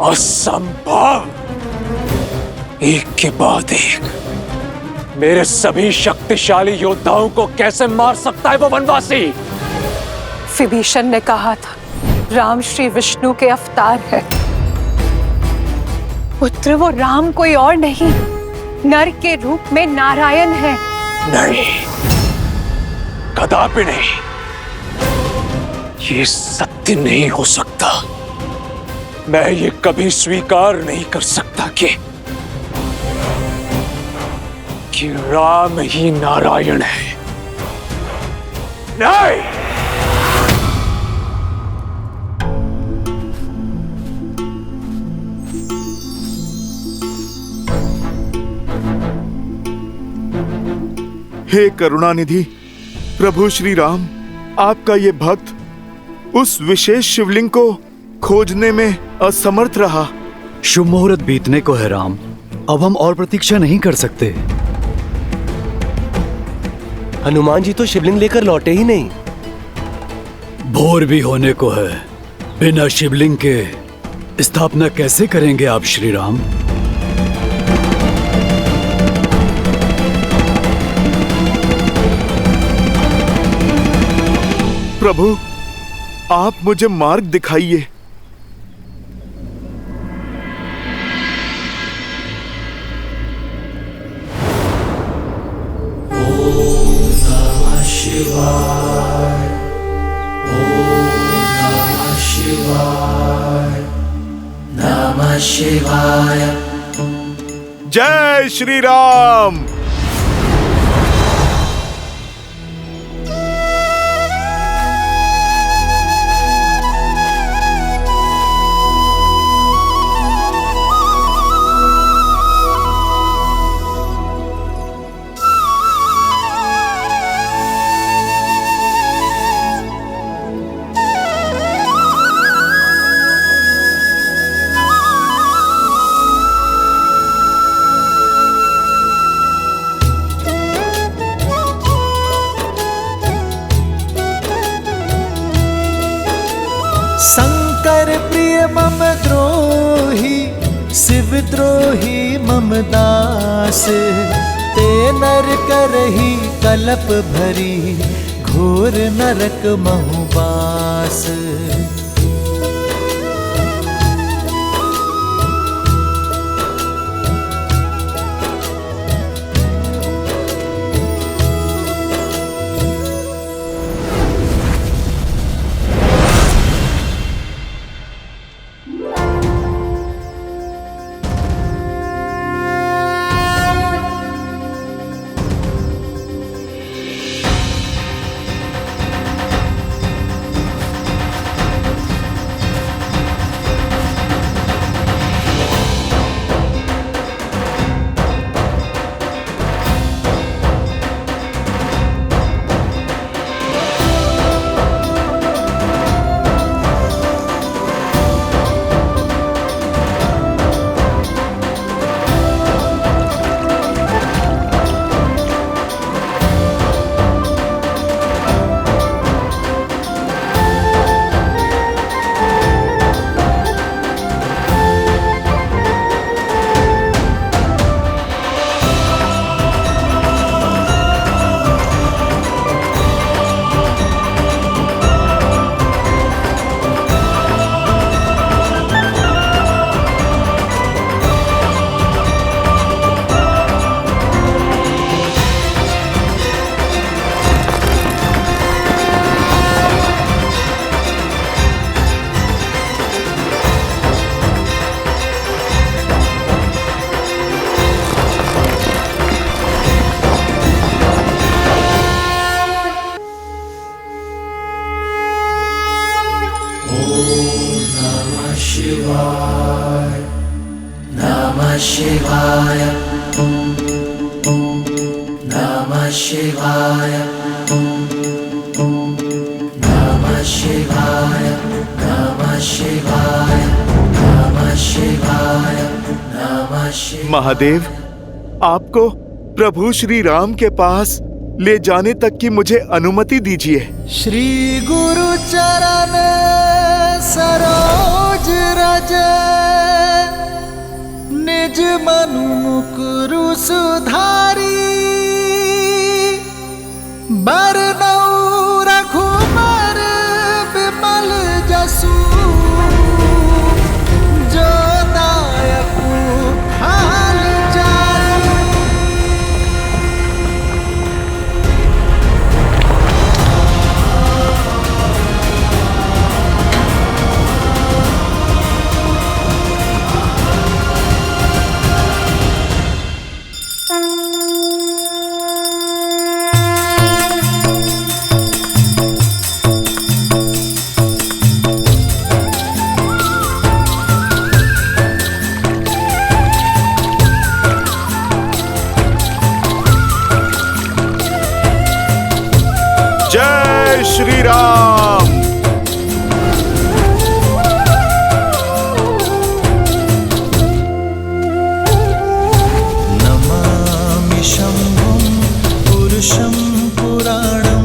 असंभव। एक के बाद एक मेरे सभी शक्तिशाली योद्धाओं को कैसे मार सकता है वो वनवासी? विभीषण ने कहा था राम श्री विष्णु के अवतार है। पुत्र वो राम कोई और नहीं, नर के रूप में नारायण है। नहीं, कदापि नहीं। ये सत्य नहीं हो सकता। मैं ये कभी स्वीकार नहीं कर सकता कि राम ही नारायण है। नहीं। हे करुणानिधि प्रभु श्री राम, आपका ये भक्त उस विशेष शिवलिंग को खोजने में असमर्थ रहा। शुभ मुहूर्त बीतने को है राम, अब हम और प्रतीक्षा नहीं कर सकते। हनुमान जी तो शिवलिंग लेकर लौटे ही नहीं। भोर भी होने को है, बिना शिवलिंग के स्थापना कैसे करेंगे आप श्री राम? प्रभु, आप मुझे मार्ग दिखाइए। नमः शिवाय। जय श्री राम। शंकर प्रिय मम द्रोही, शिव द्रोही मम दास। ते नर करही कलप भरी, घोर नरक महु बास। नमः शिवाय। नमः शिवाय। नमः शिवाय। नमः शिवाय। नमः शिवाय। नमः शिवाय। महादेव, आपको प्रभु श्री राम के पास ले जाने तक की मुझे अनुमति दीजिए। श्री गुरु चरण सरोज रज मनु मुकुरु सुधारी बरनौ रघुबर विमल जसु जो दायकु हाल जारी। जय श्री राम। नमामि शम्भुं पुरुषं पुराणं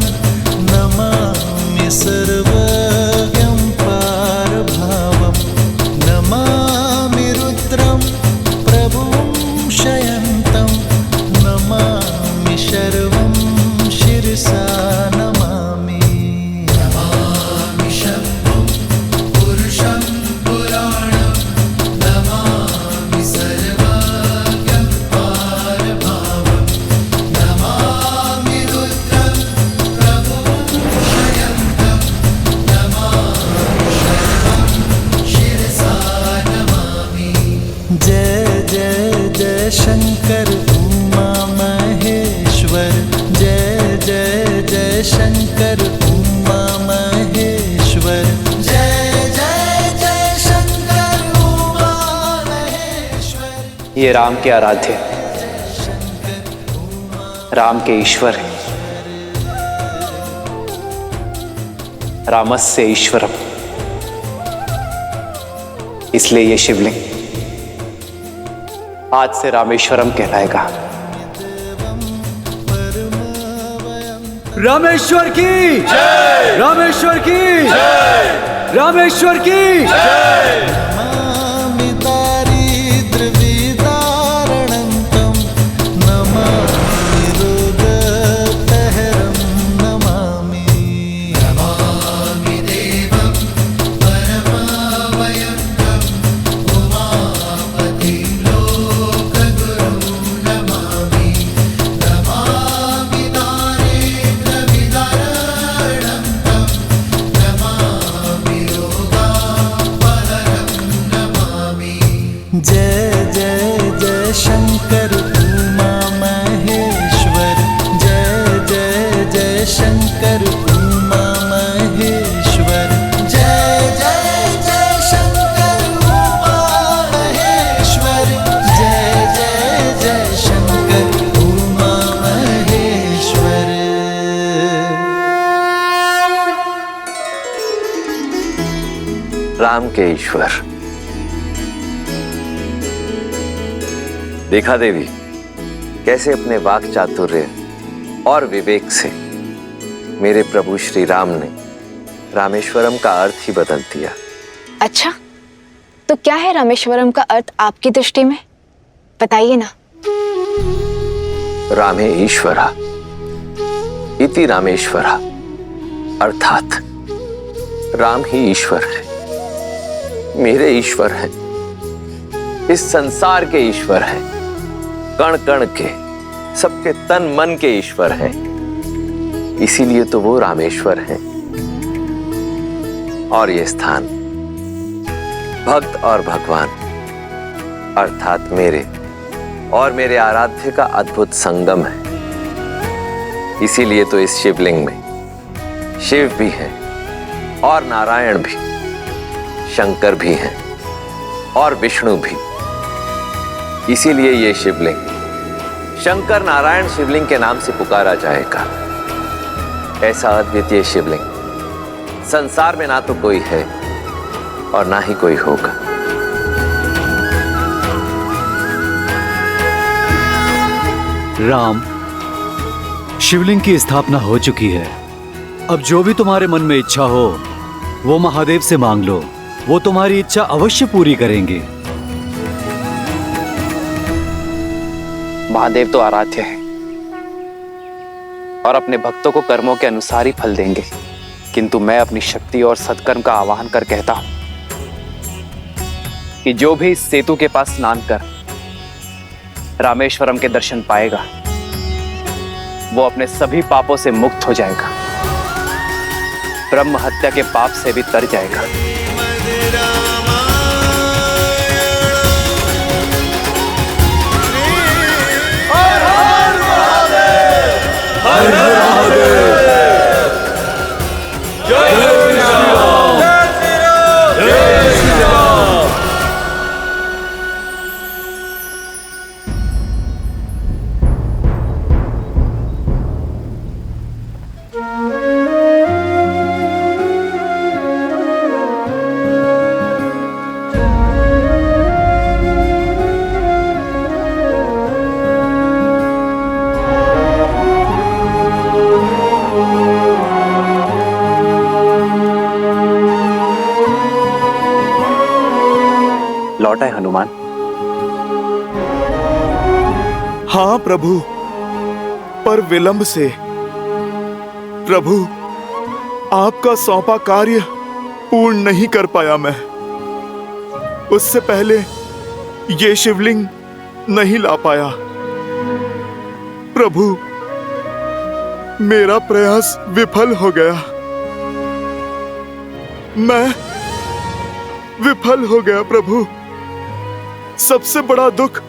नमामि सर्वज्ञं पारभावं नमामि रुद्रं प्रभुं शयन्तं नमामि शर्वं शिरसा नमामि। नमामि शम्भुं पुरुषं पुराणं नमामि सर्वज्ञं पारभावं नमामि रुद्रं प्रभुं शयन्तं नमामि शर्वं शिरसा नमामि। जय जय जय शंकर उमा महेश्वर जय जय जय शंकर उमा महेश्वर जय जय जय शंकर उमा महेश्वर। ये राम के आराध्य, राम के ईश्वर है। रामस्य ईश्वरम, इसलिए ये शिवलिंग आज से रामेश्वरम कहलाएगा। रामेश्वर की जय, रामेश्वर की जय, रामेश्वर की जय। नमामि दारिद्र्यविदारणन्तं नमामि रोगपहरं नमामि। नमामि देवं परमावयङ्कं उमापतिं लोकगुरुं नमामि। नमामि दारिद्र्यविदारणन्तं नमामि रोगापहरं नमामि। जय जय जय शंकर उमा महेश्वर जय जय जय शंकर उमा महेश्वर जय जय जय शंकर उमा महेश्वर जय जय जय शंकर उमा महेश्वर। राम के ईश्वर। देखा देवी, कैसे अपने वाक चातुर्य और विवेक से मेरे प्रभु श्री राम ने रामेश्वरम का अर्थ ही बदल दिया। अच्छा, तो क्या है रामेश्वरम का अर्थ आपकी दृष्टि में? बताइए ना। रामे ईश्वरा इति रामेश्वरा, अर्थात राम ही ईश्वर है, मेरे ईश्वर है, इस संसार के ईश्वर है, कण कण के, सबके तन मन के ईश्वर है। इसीलिए तो वो रामेश्वर है। और ये स्थान भक्त और भगवान अर्थात मेरे और मेरे आराध्य का अद्भुत संगम है। इसीलिए तो इस शिवलिंग में शिव भी है और नारायण भी, शंकर भी हैं और विष्णु भी। इसीलिए ये शिवलिंग शंकर नारायण शिवलिंग के नाम से पुकारा जाएगा। ऐसा अद्वितीय शिवलिंग संसार में ना तो कोई है और ना ही कोई होगा। राम, शिवलिंग की स्थापना हो चुकी है। अब जो भी तुम्हारे मन में इच्छा हो वो महादेव से मांग लो, वो तुम्हारी इच्छा अवश्य पूरी करेंगे। महादेव तो आराध्य है और अपने भक्तों को कर्मों के अनुसार ही फल देंगे, किंतु मैं अपनी शक्ति और सत्कर्म का आवाहन कर कहता हूं कि जो भी इस सेतु के पास स्नान कर रामेश्वरम के दर्शन पाएगा वो अपने सभी पापों से मुक्त हो जाएगा, ब्रह्म हत्या के पाप से भी तर जाएगा। लौटा है हनुमान? हाँ प्रभु, पर विलंब से। प्रभु, आपका सौंपा कार्य पूर्ण नहीं कर पाया मैं। उससे पहले ये शिवलिंग नहीं ला पाया। प्रभु, मेरा प्रयास विफल हो गया। मैं विफल हो गया प्रभु। सबसे बड़ा दुख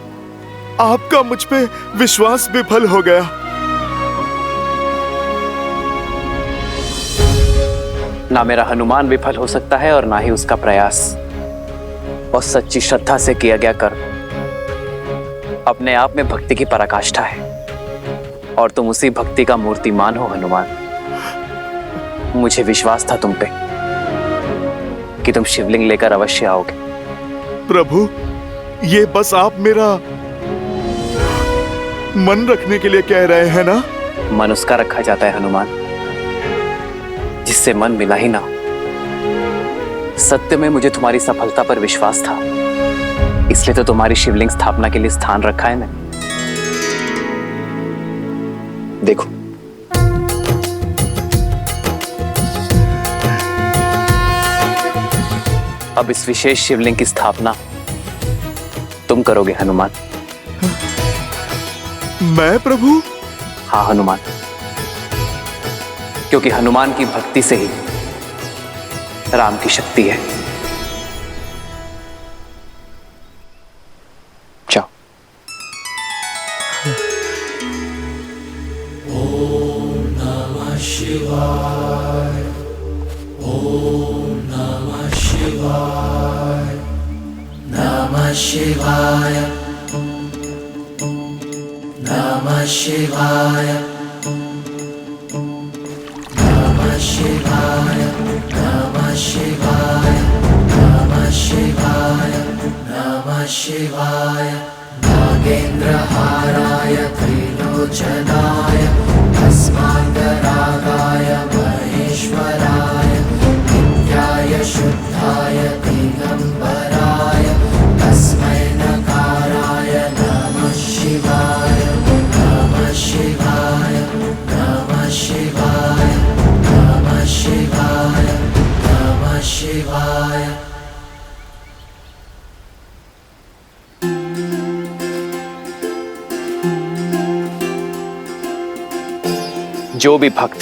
आपका मुझ पे विश्वास विफल हो गया। ना मेरा हनुमान विफल हो सकता है और ना ही उसका प्रयास। और सच्ची श्रद्धा से किया गया कर्म अपने आप में भक्ति की पराकाष्ठा है और तुम उसी भक्ति का मूर्तिमान हो हनुमान। मुझे विश्वास था तुम पे कि तुम शिवलिंग लेकर अवश्य आओगे। प्रभु, ये बस आप मेरा मन रखने के लिए कह रहे हैं ना? मन उसका रखा जाता है हनुमान जिससे मन मिला ही ना। सत्य में मुझे तुम्हारी सफलता पर विश्वास था, इसलिए तो तुम्हारी शिवलिंग स्थापना के लिए स्थान रखा है मैंने। देखो, अब इस विशेष शिवलिंग की स्थापना तुम करोगे हनुमान। मैं प्रभु? हाँ हनुमान, क्योंकि हनुमान की भक्ति से ही राम की शक्ति है। जाओ। ओम नमः शिवाय, ओम नमः शिवाय, नमः शिवाय, नमः शिवाय, नमः शिवाय, नमः शिवाय, नमः शिवाय, नमः शिवाय, नागेन्द्रहाराय त्रिलोचनाय अस्माकरागाय महेश्वराय नित्याय शुद्धाय दिगंबराय तस्मै नकाराय नमः शिवाय, नमः शिवाय, नमः शिवाय, नमः शिवाय, नमः शिवाय। जो भी भक्त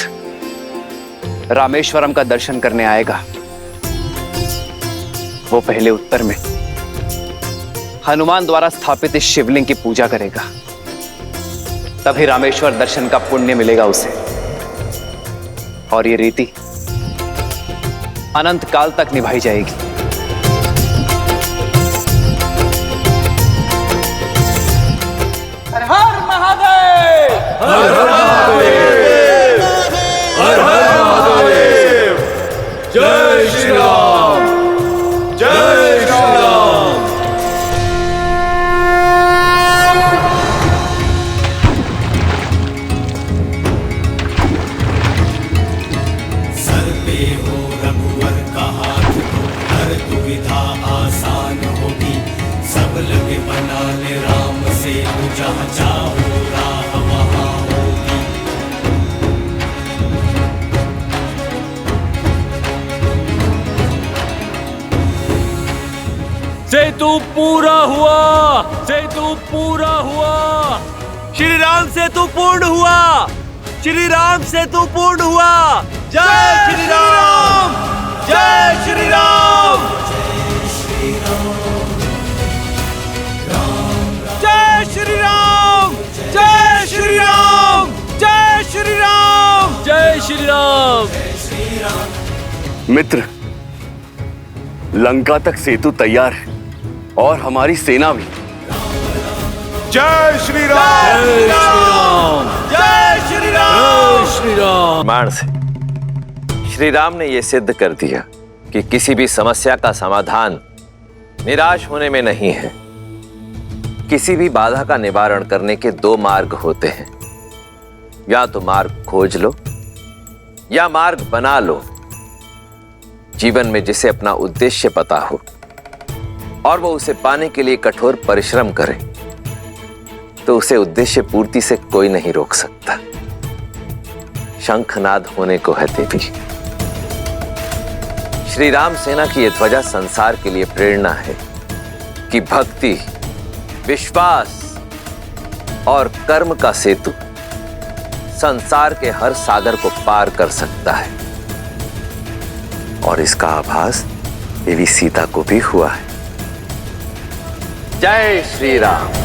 रामेश्वरम का दर्शन करने आएगा वो पहले उत्तर में हनुमान द्वारा स्थापित इस शिवलिंग की पूजा करेगा, तभी रामेश्वर दर्शन का पुण्य मिलेगा उसे। और ये रीति अनंत काल तक निभाई जाएगी। हर हर महादेव, हर हर महादेव, हर हर महादेव। जय श्री राम, जय श्री राम। सर पे हो रघुवर का हाथ तो हर दुविधा आसान होगी। सब लगे बना ले राम सेतु जहाँ चाहो राह वहाँ होगी। सेतु पूरा हुआ, सेतु पूरा हुआ। श्री राम सेतु पूर्ण हुआ, श्री राम सेतु पूर्ण हुआ। जय श्री राम, जय श्री राम, जय श्री राम, जय श्री राम, जय श्री राम, जय श्री राम। मित्र, लंका तक सेतु तैयार है और हमारी सेना भी। जय श्री राम, जय श्री राम, जय श्री राम, श्री राम। प्रमाण से श्री राम ने यह सिद्ध कर दिया कि किसी भी समस्या का समाधान निराश होने में नहीं है। किसी भी बाधा का निवारण करने के दो मार्ग होते हैं, या तो मार्ग खोज लो या मार्ग बना लो। जीवन में जिसे अपना उद्देश्य पता हो और वो उसे पाने के लिए कठोर परिश्रम करे, तो उसे उद्देश्य पूर्ति से कोई नहीं रोक सकता। शंखनाद होने को है देवी। श्री राम सेना की यह ध्वजा संसार के लिए प्रेरणा है कि भक्ति, विश्वास और कर्म का सेतु संसार के हर सागर को पार कर सकता है। और इसका आभास देवी सीता को भी हुआ है। जय श्री राम।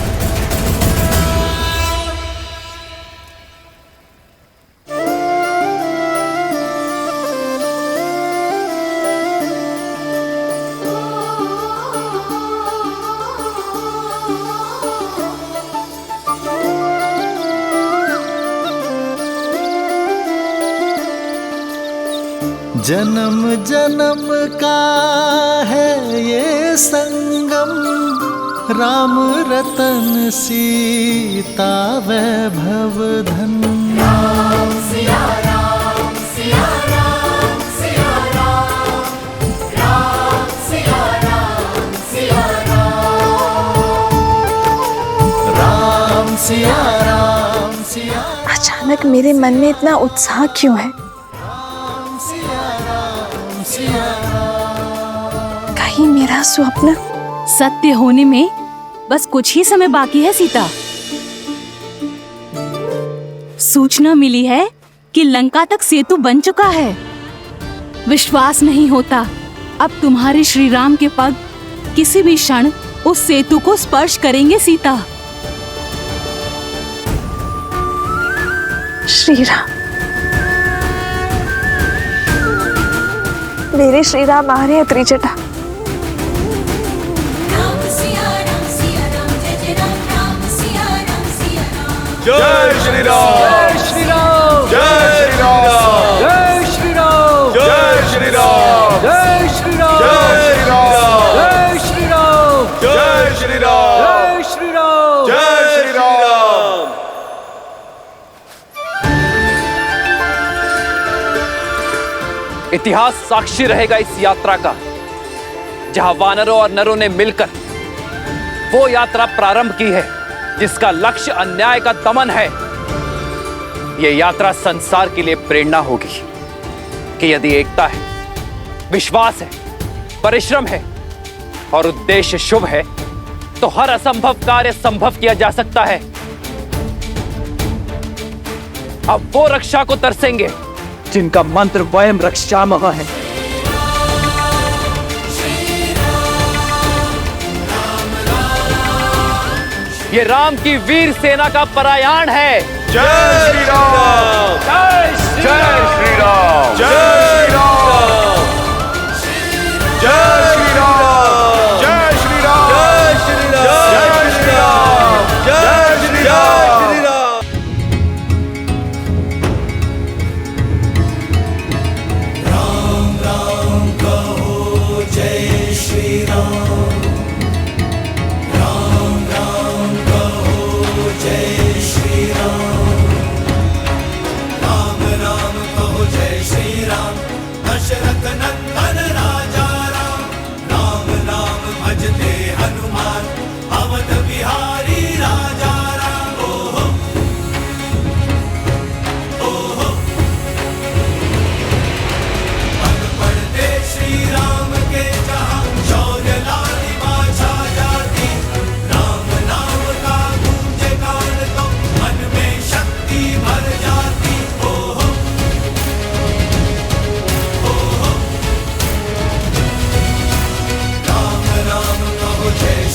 जन्म जन्म का है ये संगम, राम रतन सीता वैभव धन। राम सिया राम, सिया राम, सिया राम, राम सिया राम, सिया राम, राम सिया राम, सिया। अचानक मेरे मन में इतना उत्साह क्यों है? कहीं मेरा स्वप्न सत्य होने में बस कुछ ही समय बाकी है सीता। सूचना मिली है कि लंका तक सेतु बन चुका है। विश्वास नहीं होता अब तुम्हारे श्री राम के पग किसी भी क्षण उस सेतु को स्पर्श करेंगे सीता। श्री राम, मेरे श्री राम आ रहे हैं त्रिजटा। जय श्री राम, जय श्री राम, जय श्री राम, जय श्री राम, जय श्री राम, जय श्री राम, जय श्री राम, जय श्री राम, जय श्री राम, जय श्री राम, जय श्री राम। इतिहास साक्षी रहेगा इस यात्रा का, जहां वानरों और नरों ने मिलकर वो यात्रा प्रारंभ की है जिसका लक्ष्य अन्याय का दमन है। यह यात्रा संसार के लिए प्रेरणा होगी कि यदि एकता है, विश्वास है, परिश्रम है और उद्देश्य शुभ है, तो हर असंभव कार्य संभव किया जा सकता है। अब वो रक्षा को तरसेंगे जिनका मंत्र वयम रक्षामः है। ये राम की वीर सेना का परायाण है। जय श्री राम, जय श्री राम, जय श्री राम, जय श्री राम, जय श्री राम, जय श्री राम, जय श्री राम, जय श्री राम। राम राम कहो जय श्री राम, राम राम कहो जय श्री राम, राम राम कहो जय श्री राम, दशरथ नंदन राजा राम,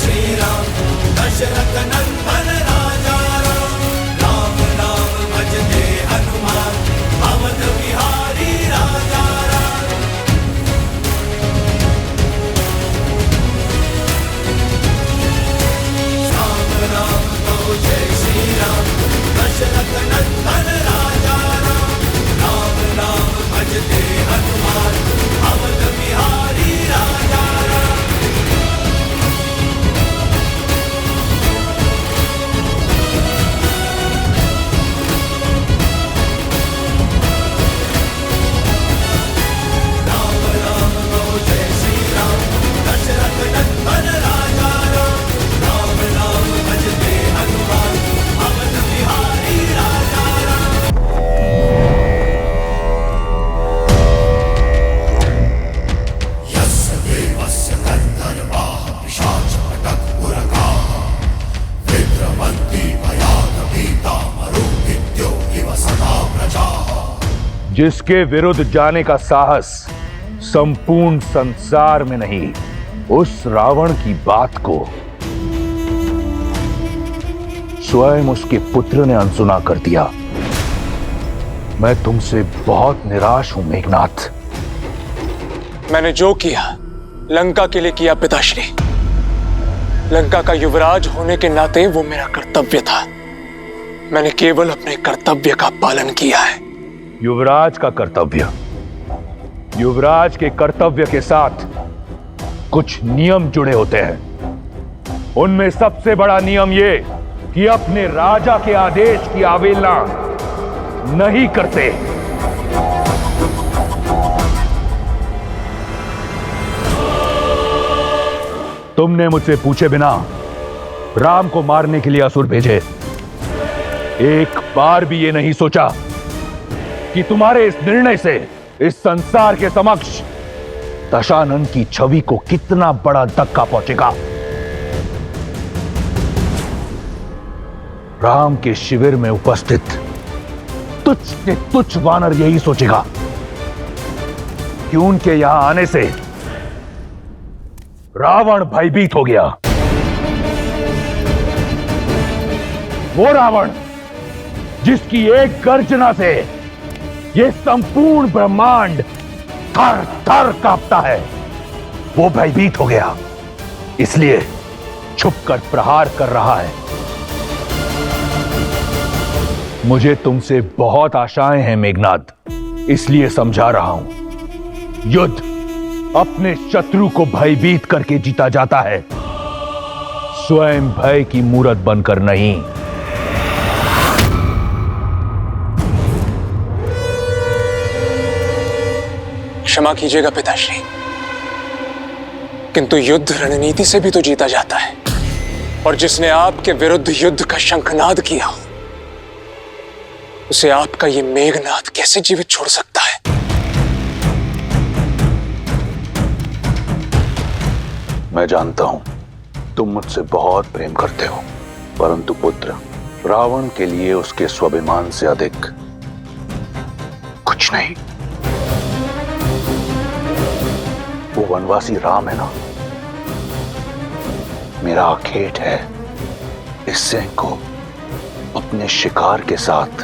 श्री राम दशरथ नंदन राजा राम राम राम भजते हनुमान अवध बिहारी राजा राम। राम राम तो जय श्री राम दशरथ नंदन राजा राम राम राम भजते हनुमान अवध बिहारी राजा राम। राम राम तो जय श्री राम दशरथ नंदन राजा राम राम राम भजते हनुमान अवध बिहारी राजा राम। यस्य देवस्य गन्धर्वाः पिशाचकटकपुरगाः विभ्रमन्ति भयानभीता मरुद्विद्यो इव सदा प्रजाः। जिसके विरुद्ध जाने का साहस संपूर्ण संसार में नहीं, उस रावण की बात को स्वयं उसके पुत्र ने अनसुना कर दिया। मैं तुमसे बहुत निराश हूं मेघनाथ। मैंने जो किया लंका के लिए किया पिताश्री। लंका का युवराज होने के नाते वो मेरा कर्तव्य था। मैंने केवल अपने कर्तव्य का पालन किया है। युवराज का कर्तव्य, युवराज के कर्तव्य के साथ कुछ नियम जुड़े होते हैं। उनमें सबसे बड़ा नियम ये कि अपने राजा के आदेश की अवहेलना नहीं करते। तुमने मुझसे पूछे बिना राम को मारने के लिए असुर भेजे। एक बार भी ये नहीं सोचा कि तुम्हारे इस निर्णय से इस संसार के समक्ष दशानन की छवि को कितना बड़ा धक्का पहुंचेगा। राम के शिविर में उपस्थित तुच्छ से तुच्छ वानर यही सोचेगा कि उनके यहां आने से रावण भयभीत हो गया। वो रावण जिसकी एक गर्जना से ये संपूर्ण ब्रह्मांड थर थर कांपता है, वो भयभीत हो गया, इसलिए छुपकर प्रहार कर रहा है। मुझे तुमसे बहुत आशाएं हैं मेघनाद, इसलिए समझा रहा हूं। युद्ध अपने शत्रु को भयभीत करके जीता जाता है, स्वयं भय की मूरत बनकर नहीं। क्षमा कीजिएगा पिताश्री, किंतु युद्ध रणनीति से भी तो जीता जाता है। और जिसने आपके विरुद्ध युद्ध का शंखनाद किया हो, उसे आपका ये मेघनाद कैसे जीवित छोड़ सकता है? मैं जानता हूं तुम मुझसे बहुत प्रेम करते हो, परंतु पुत्र, रावण के लिए उसके स्वाभिमान से अधिक कुछ नहीं। वो वनवासी राम है ना, मेरा आखेट है इस सिंह को अपने शिकार के साथ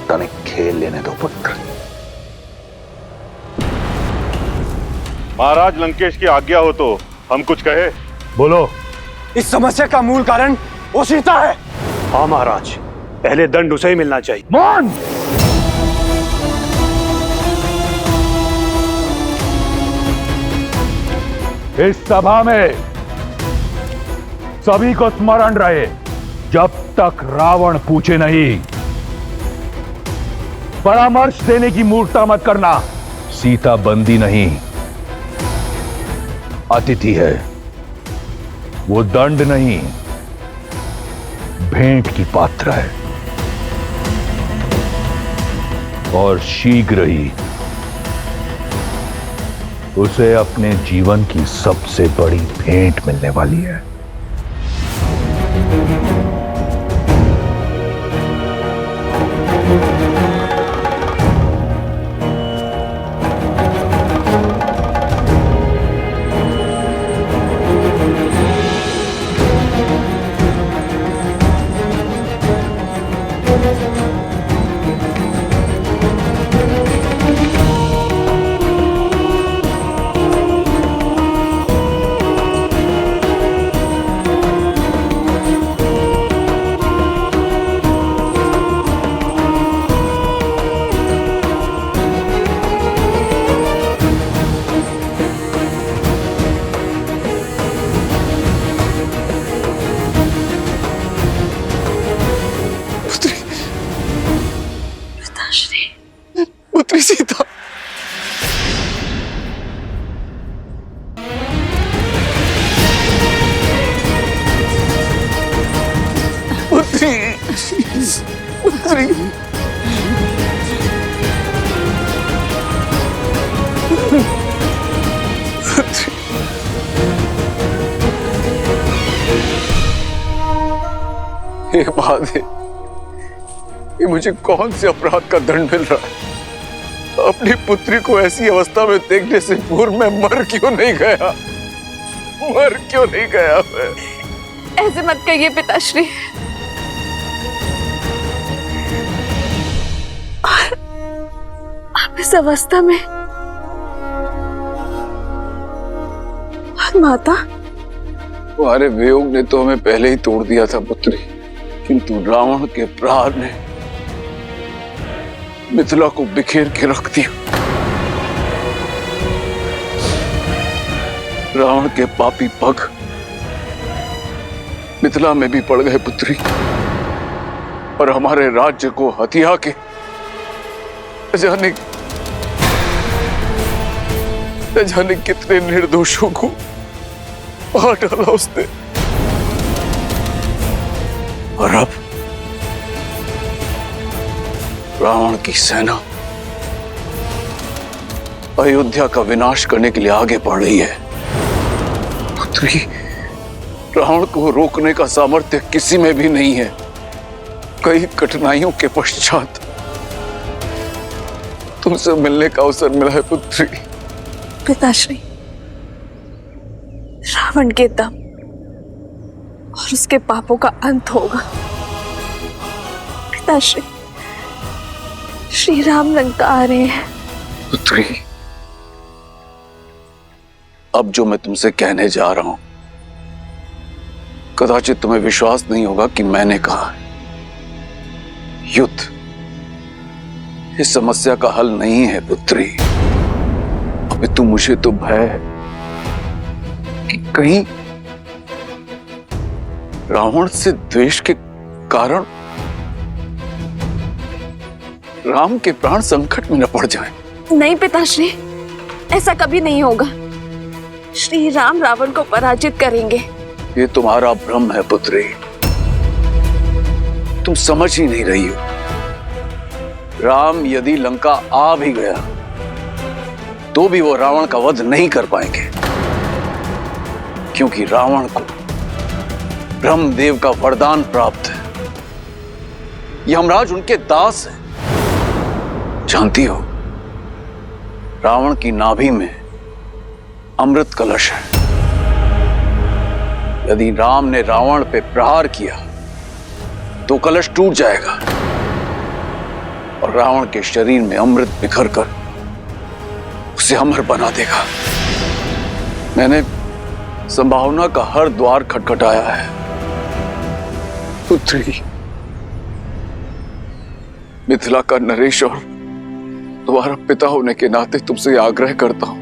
तनिक खेल लेने दो पुत्र। महाराज लंकेश की आज्ञा हो तो हम कुछ कहे। बोलो। इस समस्या का मूल कारण वो सीता है। हाँ महाराज, पहले दंड उसे ही मिलना चाहिए। मौन! इस सभा में सभी को स्मरण रहे, जब तक रावण पूछे नहीं, परामर्श देने की मूर्खता मत करना। सीता बंदी नहीं, अतिथि है। वो दंड नहीं, भेंट की पात्र है। और शीघ्र ही उसे अपने जीवन की सबसे बड़ी भेंट मिलने वाली है। पुत्री हे महादेव, ये मुझे कौन से अपराध का दंड मिल रहा है? अपनी पुत्री को ऐसी अवस्था में देखने से पूर्व मैं मर क्यों नहीं गया? मर क्यों नहीं गया मैं? ऐसे मत कहिए पिताश्री। और आप इस अवस्था में और माता? तुम्हारे वियोग ने तो हमें पहले ही तोड़ दिया था पुत्री, किंतु रावण के प्रहार ने मिथिला को बिखेर के रख दिया। रावण के पापी पग मिथिला में भी पड़ गए पुत्री, और हमारे राज्य को हथिया के जाने कितने निर्दोषों को मार डाला उसने। और अब रावण की सेना अयोध्या का विनाश करने के लिए आगे बढ़ रही है। पुत्री, रावण को रोकने का सामर्थ्य किसी में भी नहीं है। कई कठिनाइयों के पश्चात तुमसे मिलने का अवसर मिला है पुत्री। पिताश्री, रावण के दम और उसके पापों का अंत होगा। पिताश्री, श्री राम लंका आ रहे हैं। पुत्री, अब जो मैं तुमसे कहने जा रहा हूं, कदाचित तुम्हें विश्वास नहीं होगा कि मैंने कहा है। युद्ध इस समस्या का हल नहीं है पुत्री। अभी तुम मुझे तो भय है कि कहीं रावण से द्वेष के कारण राम के प्राण संकट में न पड़ जाएं। नहीं पिताश्री, ऐसा कभी नहीं होगा। श्री राम रावण को पराजित करेंगे। ये तुम्हारा भ्रम है पुत्री, तुम समझ ही नहीं रही हो। राम यदि लंका आ भी गया तो भी वो रावण का वध नहीं कर पाएंगे, क्योंकि रावण को ब्रह्मदेव का वरदान प्राप्त है। यमराज उनके दास हैं। जानती हो, रावण की नाभि में अमृत कलश है। यदि राम ने रावण पे प्रहार किया तो कलश टूट जाएगा और रावण के शरीर में अमृत बिखर कर उसे अमर बना देगा। मैंने संभावना का हर द्वार खटखटाया है पुत्री। मिथिला का नरेश और तुम्हारा पिता होने के नाते तुमसे आग्रह करता हूं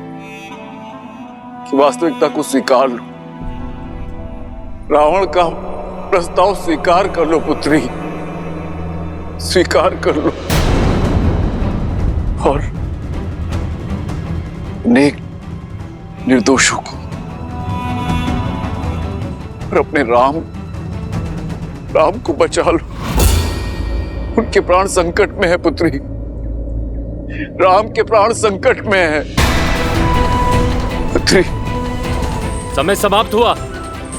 कि वास्तविकता को स्वीकार लो। रावण का प्रस्ताव स्वीकार कर लो पुत्री, स्वीकार कर लो। और नेक निर्दोषों को और अपने राम को बचा लो। उनके प्राण संकट में है पुत्री, राम के प्राण संकट में है पुत्री। समय समाप्त हुआ,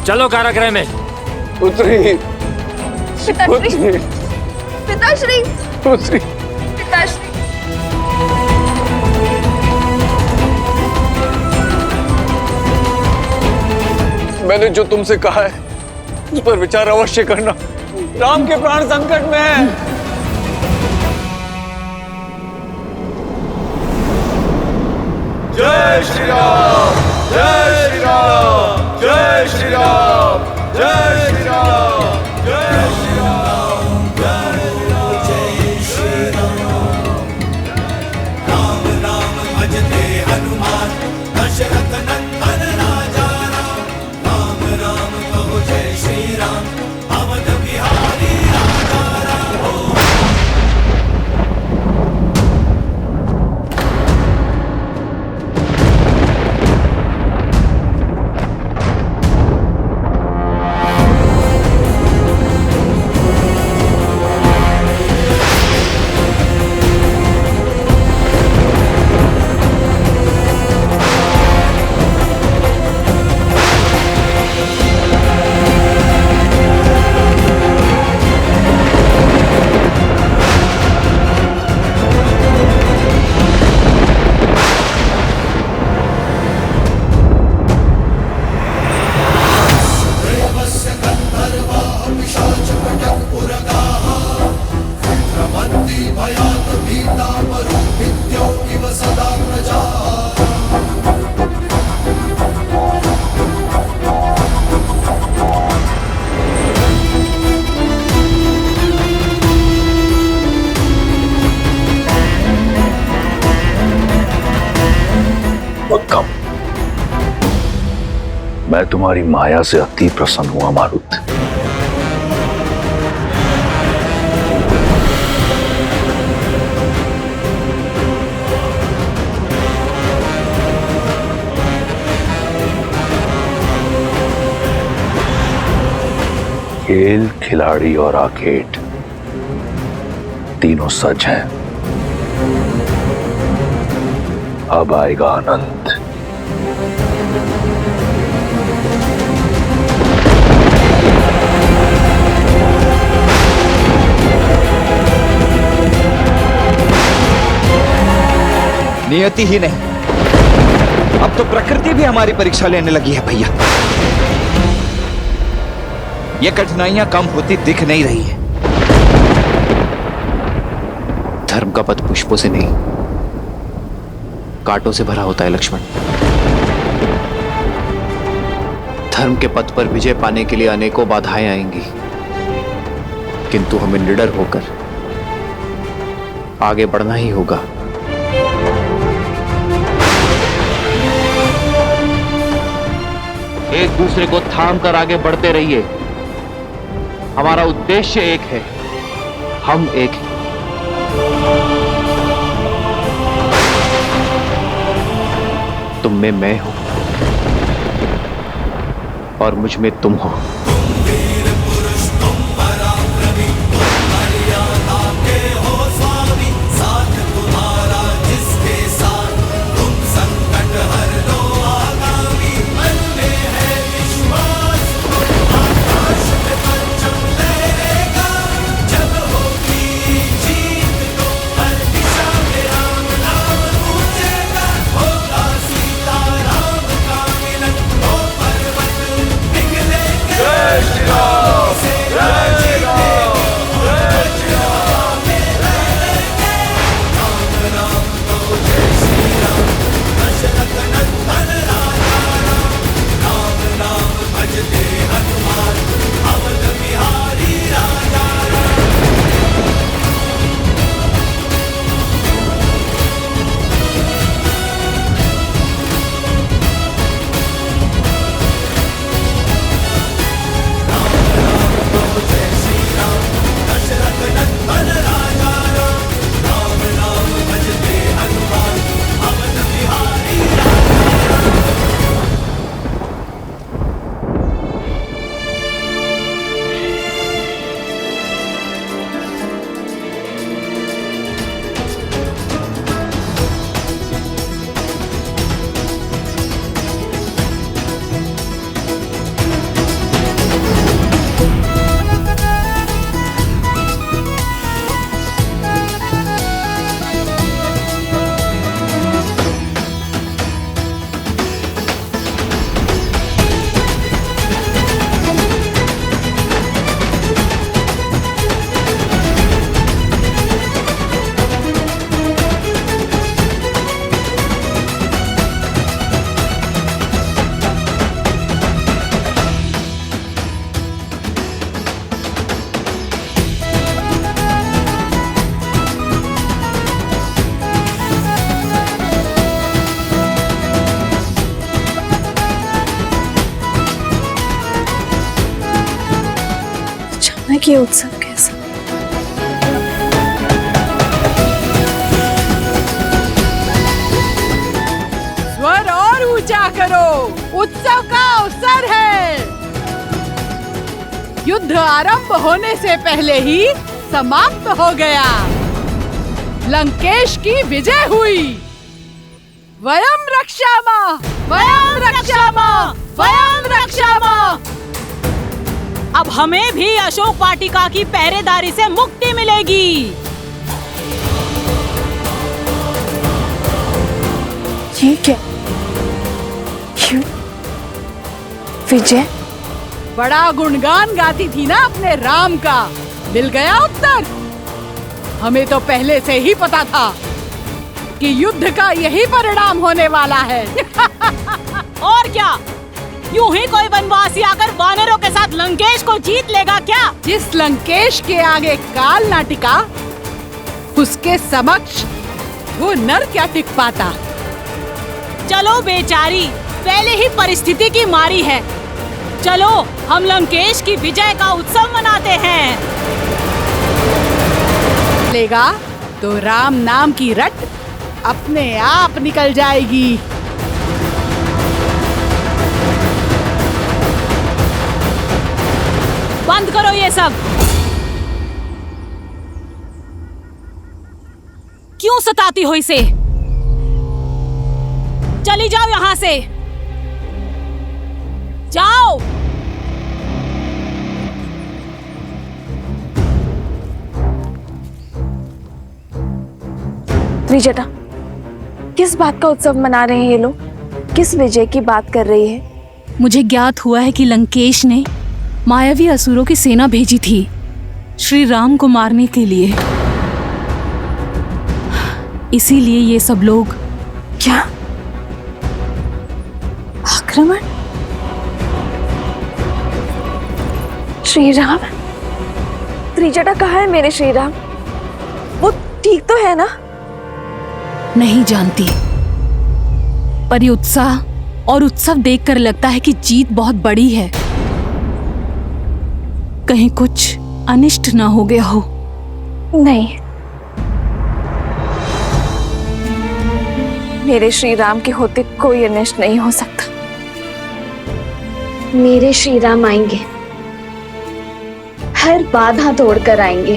चलो कारागृह में। पुत्री, पिताश्री, पिताश्री, पुत्री, पिताश्री। मैंने जो तुमसे कहा है उस पर विचार अवश्य करना। राम के प्राण संकट में है। जय श्री राम, जय श्री राम, जय श्री राम, जय श्री राम, जय श्री राम, जय श्री राम। राम राम भजते हनुमान, दशरथ नंदन राजा राम। राम राम कहो जय श्री राम, अवध बिहारी राजा राम। मैं तुम्हारी माया से अति प्रसन्न हुआ मारुत। खेल, खिलाड़ी और आर्केड तीनों सच हैं। अब आएगा आनंद। नियति ही नहीं, अब तो प्रकृति भी हमारी परीक्षा लेने लगी है भैया। ये कठिनाइयां कम होती दिख नहीं रही है। धर्म का पथ पुष्पों से नहीं, कांटों से भरा होता है लक्ष्मण। धर्म के पथ पर विजय पाने के लिए अनेकों बाधाएं आएंगी, किंतु हमें निडर होकर आगे बढ़ना ही होगा। एक दूसरे को थाम कर आगे बढ़ते रहिए। हमारा उद्देश्य एक है, हम एक हैं। तुम में मैं हूं और मुझ में तुम हो। ये उत्सव कैसा? स्वर और ऊंचा करो, उत्सव का अवसर है। युद्ध आरंभ होने से पहले ही समाप्त हो गया। लंकेश की विजय हुई। वयम रक्षामः, वयम रक्षामः, वयम रक्षामः। अब हमें भी अशोक वाटिका की पहरेदारी से मुक्ति मिलेगी। ये क्या? विजय? बड़ा गुणगान गाती थी ना अपने राम का, मिल गया उत्तर। हमें तो पहले से ही पता था कि युद्ध का यही परिणाम होने वाला है। और क्या, यूं ही कोई वनवासी आकर वानरों के साथ लंकेश को जीत लेगा क्या? जिस लंकेश के आगे काल ना टिका, उसके समक्ष वो नर क्या टिक पाता। चलो बेचारी, पहले ही परिस्थिति की मारी है। चलो हम लंकेश की विजय का उत्सव मनाते हैं। लेगा तो राम नाम की रट अपने आप निकल जाएगी। बंद करो ये सब। क्यों सताती हो इसे? चली जाओ यहां से, जाओ। त्रिजटा, किस बात का उत्सव मना रहे हैं ये लोग? किस विजय की बात कर रही है? मुझे ज्ञात हुआ है कि लंकेश ने मायावी असुरों की सेना भेजी थी श्री राम को मारने के लिए। इसीलिए ये सब लोग। क्या आक्रमण? श्री राम? त्रिजटा कहाँ है मेरे श्री राम? वो ठीक तो है ना? नहीं जानती, पर ये उत्साह और उत्सव देखकर लगता है कि जीत बहुत बड़ी है। कहीं कुछ अनिष्ट ना हो गया हो। नहीं, मेरे श्री राम के होते कोई अनिष्ट नहीं हो सकता। मेरे श्री राम आएंगे, हर बाधा तोड़कर आएंगे,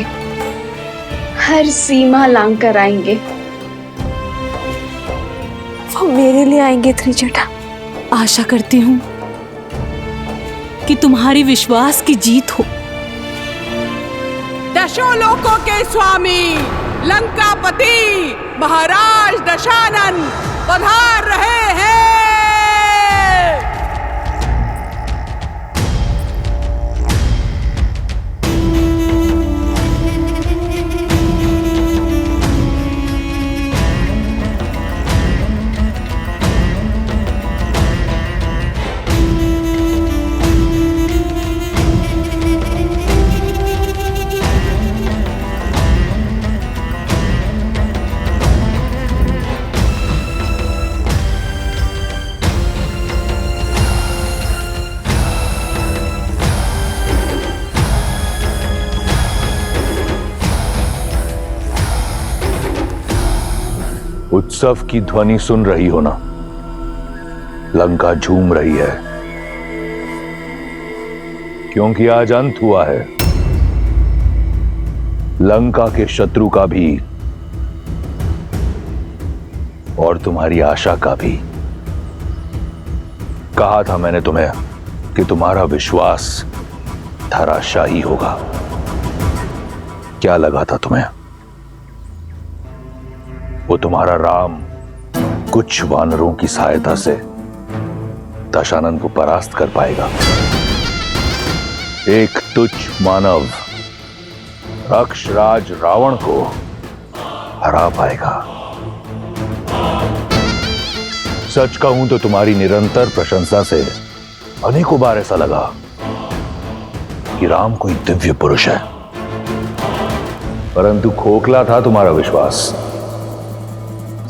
हर सीमा लांघकर आएंगे। वो मेरे लिए आएंगे त्रिजटा। आशा करती हूँ कि तुम्हारी विश्वास की जीत हो। दशों लोकों के स्वामी लंकापति महाराज दशानन पधार रहे हैं। उत्सव की ध्वनि सुन रही हो ना? लंका झूम रही है, क्योंकि आज अंत हुआ है लंका के शत्रु का भी और तुम्हारी आशा का भी। कहा था मैंने तुम्हें कि तुम्हारा विश्वास धराशायी होगा। क्या लगा था तुम्हें? वो तुम्हारा राम कुछ वानरों की सहायता से दशानन को परास्त कर पाएगा। एक तुच्छ मानव राक्षराज रावण को हरा पाएगा। सच कहूं तो तुम्हारी निरंतर प्रशंसा से अनेकों बार ऐसा लगा कि राम कोई दिव्य पुरुष है, परंतु खोखला था तुम्हारा विश्वास।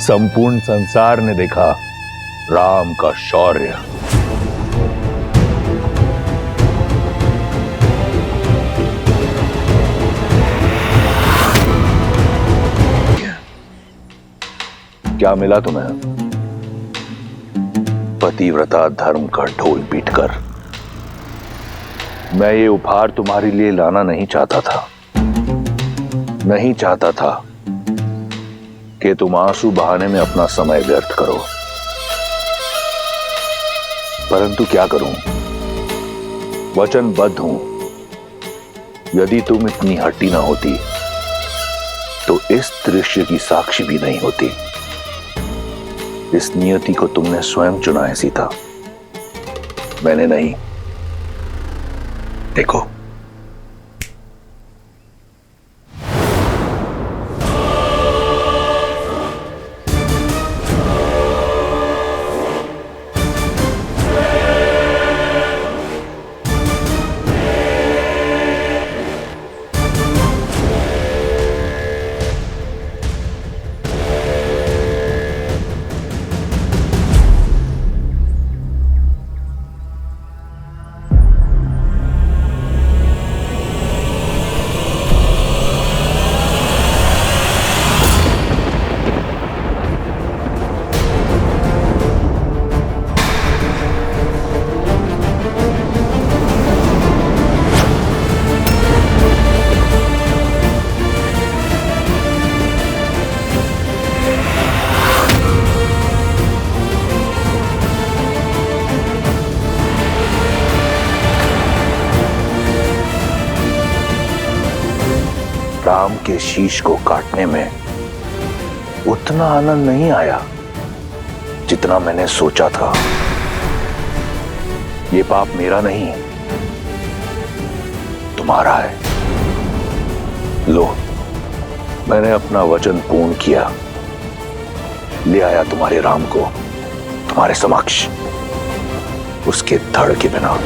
संपूर्ण संसार ने देखा राम का शौर्य। क्या मिला तुम्हें? पतिव्रता धर्म का ढोल पीटकर। मैं ये उपहार तुम्हारे लिए लाना नहीं चाहता था। नहीं चाहता था कि तुम आंसू बहाने में अपना समय व्यर्थ करो, परंतु क्या करूं? वचनबद्ध हूं। यदि तुम इतनी हट्टी ना होती तो इस दृश्य की साक्षी भी नहीं होती। इस नियति को तुमने स्वयं चुना है सीता, मैंने नहीं। देखो, राम के शीश को काटने में उतना आनंद नहीं आया जितना मैंने सोचा था। ये पाप मेरा नहीं, तुम्हारा है। लो, मैंने अपना वचन पूर्ण किया, ले आया तुम्हारे राम को तुम्हारे समक्ष, उसके धड़ के बिना।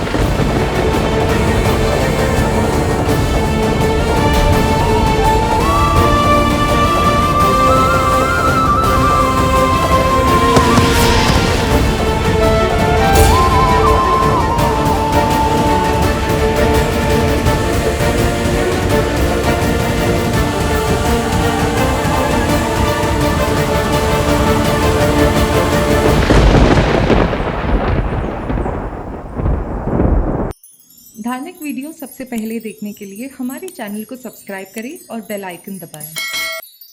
धार्मिक वीडियो सबसे पहले देखने के लिए हमारे चैनल को सब्सक्राइब करें और बेल आइकन दबाएं।